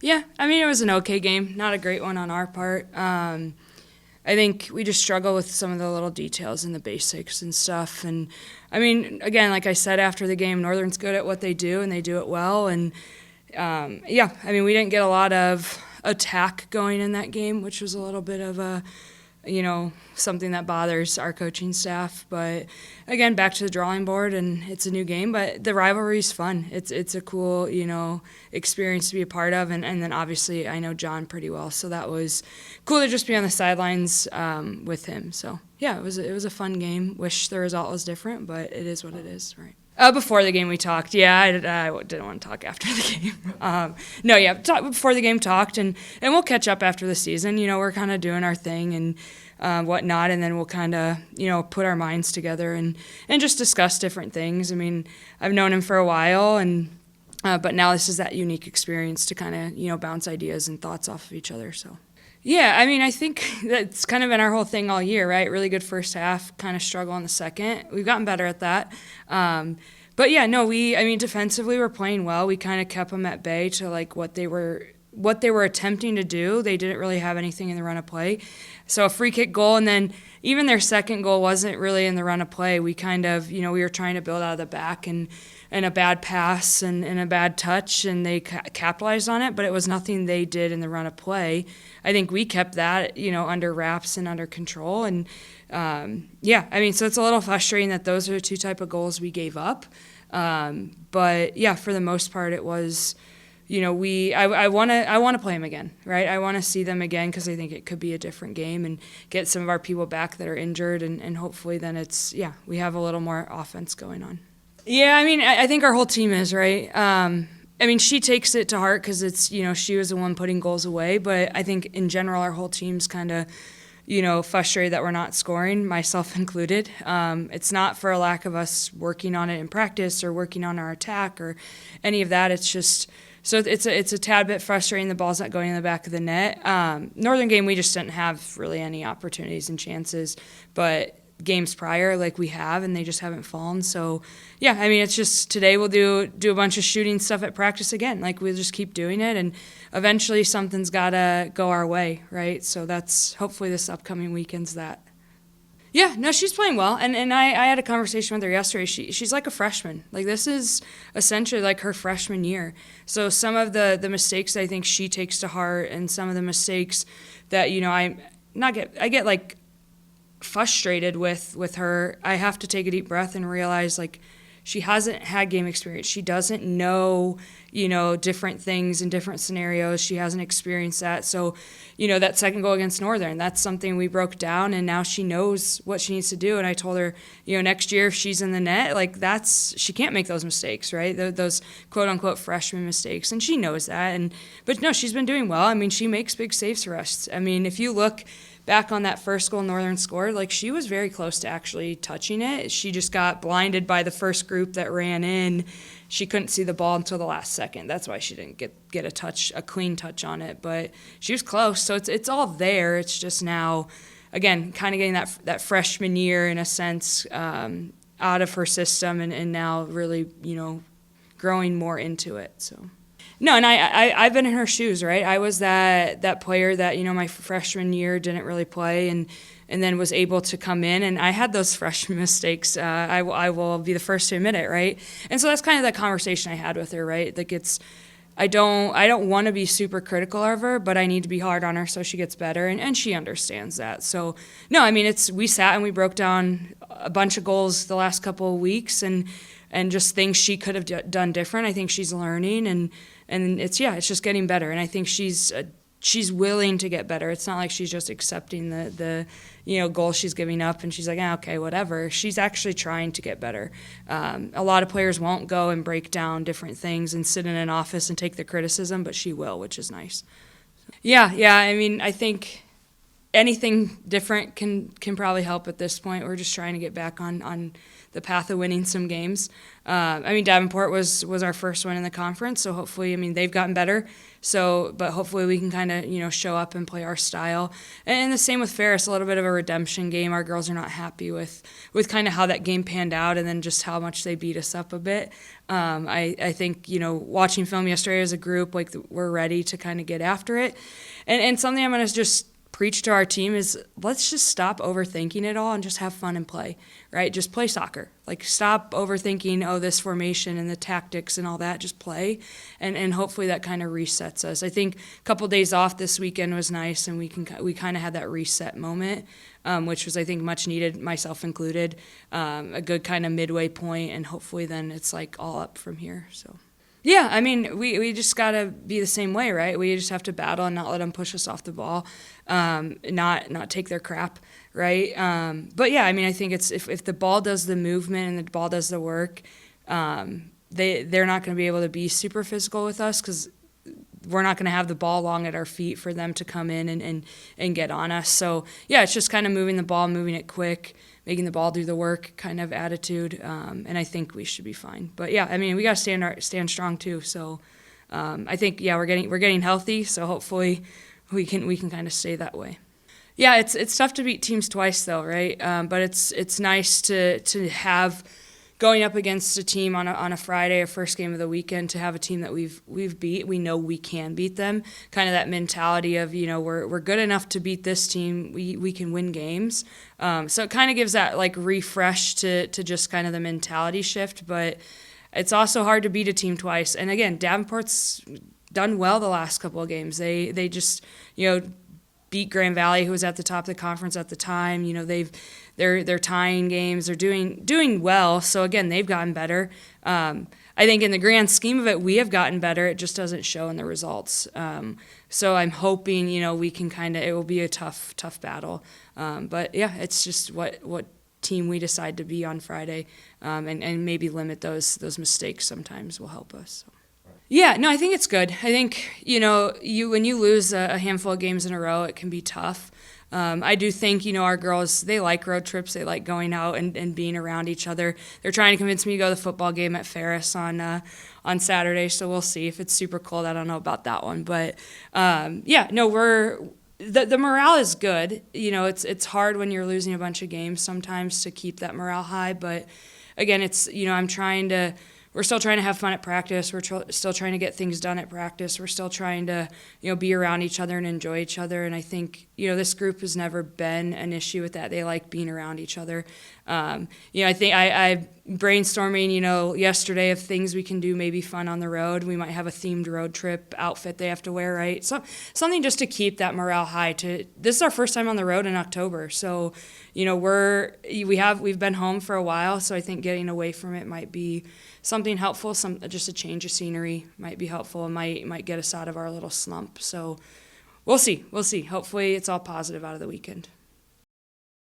Yeah, I mean, it was an okay game, not a great one on our part. I think we just struggle with some of the little details and the basics and stuff. And I mean, again, like I said after the game, Northern's good at what they do and they do it well. And yeah, I mean, we didn't get a lot of attack going in that game, which was a little bit of a, something that bothers our coaching staff. But again, back to the drawing board, and it's a new game, but the rivalry is fun. It's a cool, experience to be a part of. And then obviously I know John pretty well, so that was cool to just be on the sidelines with him. So yeah, it was a fun game. Wish the result was different, but it is what it is, right? Before the game, we talked. Yeah, I didn't want to talk after the game. No, yeah, before the game, talked, and we'll catch up after the season. We're kind of doing our thing and whatnot, and then we'll kind of, put our minds together and just discuss different things. I mean, I've known him for a while, and but now this is that unique experience to kind of, bounce ideas and thoughts off of each other. So. Yeah, I mean, I think that's kind of been our whole thing all year, right? Really good first half, kind of struggle in the second. We've gotten better at that. But yeah, no, I mean, defensively we're playing well. We kind of kept them at bay to like what they were attempting to do. They didn't really have anything in the run of play. So a free kick goal, and then even their second goal wasn't really in the run of play. We kind of, we were trying to build out of the back and a bad pass and a bad touch, and they capitalized on it, but it was nothing they did in the run of play. I think we kept that, under wraps and under control. And, yeah, I mean, so it's a little frustrating that those are the two type of goals we gave up. But, yeah, for the most part, it was, I want to play them again, right? I want to see them again because I think it could be a different game and get some of our people back that are injured, and hopefully then we have a little more offense going on. Yeah, I mean, I think our whole team is, right? I mean, she takes it to heart because it's, she was the one putting goals away. But I think in general, our whole team's kind of, frustrated that we're not scoring, myself included. It's not for a lack of us working on it in practice or working on our attack or any of that. It's just, so it's a tad bit frustrating. The ball's not going in the back of the net. Northern game, we just didn't have really any opportunities and chances. But games prior like we have, and they just haven't fallen. So yeah, I mean, it's just today we'll do a bunch of shooting stuff at practice again. Like we'll just keep doing it, and eventually something's gotta go our way, right? So that's hopefully this upcoming weekend's that. Yeah, no, she's playing well, and I had a conversation with her yesterday. She's like a freshman. Like this is essentially like her freshman year. So some of the mistakes I think she takes to heart, and some of the mistakes that I get like frustrated with her. I have to take a deep breath and realize like she hasn't had game experience. She doesn't know, different things in different scenarios. She hasn't experienced that. So, that second goal against Northern, that's something we broke down, and now she knows what she needs to do. And I told her, next year if she's in the net, like she can't make those mistakes, right? Those quote unquote freshman mistakes, and she knows that. But no, she's been doing well. I mean, she makes big saves for us. I mean, if you look back on that first goal Northern scored, like she was very close to actually touching it. She just got blinded by the first group that ran in. She couldn't see the ball until the last second. That's why she didn't get a clean touch on it. But she was close, so it's all there. It's just now, again, kind of getting that freshman year in a sense out of her system, and now really growing more into it. So. No, and I've been in her shoes, right? I was that player that, my freshman year didn't really play and then was able to come in, and I had those freshman mistakes. I will be the first to admit it, right? And so that's kind of the conversation I had with her, right? Like I don't want to be super critical of her, but I need to be hard on her so she gets better, and she understands that. So, no, I mean, we sat and we broke down a bunch of goals the last couple of weeks and just things she could have done different. I think she's learning, and it's just getting better. And I think she's willing to get better. It's not like she's just accepting the goal she's giving up and she's like, okay, whatever. She's actually trying to get better. A lot of players won't go and break down different things and sit in an office and take the criticism, but she will, which is nice. Yeah. I mean, I think anything different can probably help at this point. We're just trying to get back on the path of winning some games. I mean, Davenport was our first one in the conference, so hopefully, I mean, they've gotten better. So, but hopefully we can kind of, show up and play our style. And the same with Ferris, a little bit of a redemption game. Our girls are not happy with kind of how that game panned out and then just how much they beat us up a bit. I think, watching film yesterday as a group, like we're ready to kind of get after it. And something I'm going to just preach to our team is let's just stop overthinking it all and just have fun and play, right? Just play soccer. Like stop overthinking, this formation and the tactics and all that. Just play, and hopefully that kind of resets us. I think a couple days off this weekend was nice, and we kind of had that reset moment, which was, I think, much needed, myself included. A good kind of midway point, and hopefully then it's like all up from here. So. Yeah, I mean, we just got to be the same way, right? We just have to battle and not let them push us off the ball, not take their crap, right? But yeah, I mean, I think it's if the ball does the movement and the ball does the work, they're not going to be able to be super physical with us because we're not going to have the ball long at our feet for them to come in and get on us. So yeah, it's just kind of moving the ball, moving it quick, making the ball do the work kind of attitude, and I think we should be fine. But yeah, I mean, we got to stand strong too. So I think we're getting healthy. So hopefully we can kind of stay that way. Yeah, it's tough to beat teams twice though, right? But it's nice to have going up against a team on a Friday or first game of the weekend, to have a team that we've beat. We know we can beat them. Kind of that mentality of, we're good enough to beat this team. We can win games. So it kind of gives that like refresh to just kind of the mentality shift. But it's also hard to beat a team twice. And again, Davenport's done well the last couple of games. They just beat Grand Valley, who was at the top of the conference at the time. They're tying games. They're doing well. So again, they've gotten better. I think in the grand scheme of it, we have gotten better. It just doesn't show in the results. So I'm hoping we can it will be a tough battle. But yeah, it's just what team we decide to be on Friday, and maybe limit those mistakes sometimes will help us. So. Yeah, no, I think it's good. I think, when you lose a handful of games in a row, it can be tough. I do think, our girls, they like road trips. They like going out and being around each other. They're trying to convince me to go to the football game at Ferris on Saturday, so we'll see. If it's super cold, I don't know about that one. But, the morale is good. It's hard when you're losing a bunch of games sometimes to keep that morale high. But, again, it's, we're still trying to have fun at practice. We're still trying to get things done at practice. We're still trying to, be around each other and enjoy each other. And I think, this group has never been an issue with that. They like being around each other. I think I brainstorming, yesterday of things we can do maybe fun on the road. We might have a themed road trip outfit they have to wear, right? So something just to keep that morale high. This is our first time on the road in October. So, we've been home for a while. So I think getting away from it might be something helpful. Just a change of scenery might be helpful and might get us out of our little slump. So we'll see. Hopefully it's all positive out of the weekend.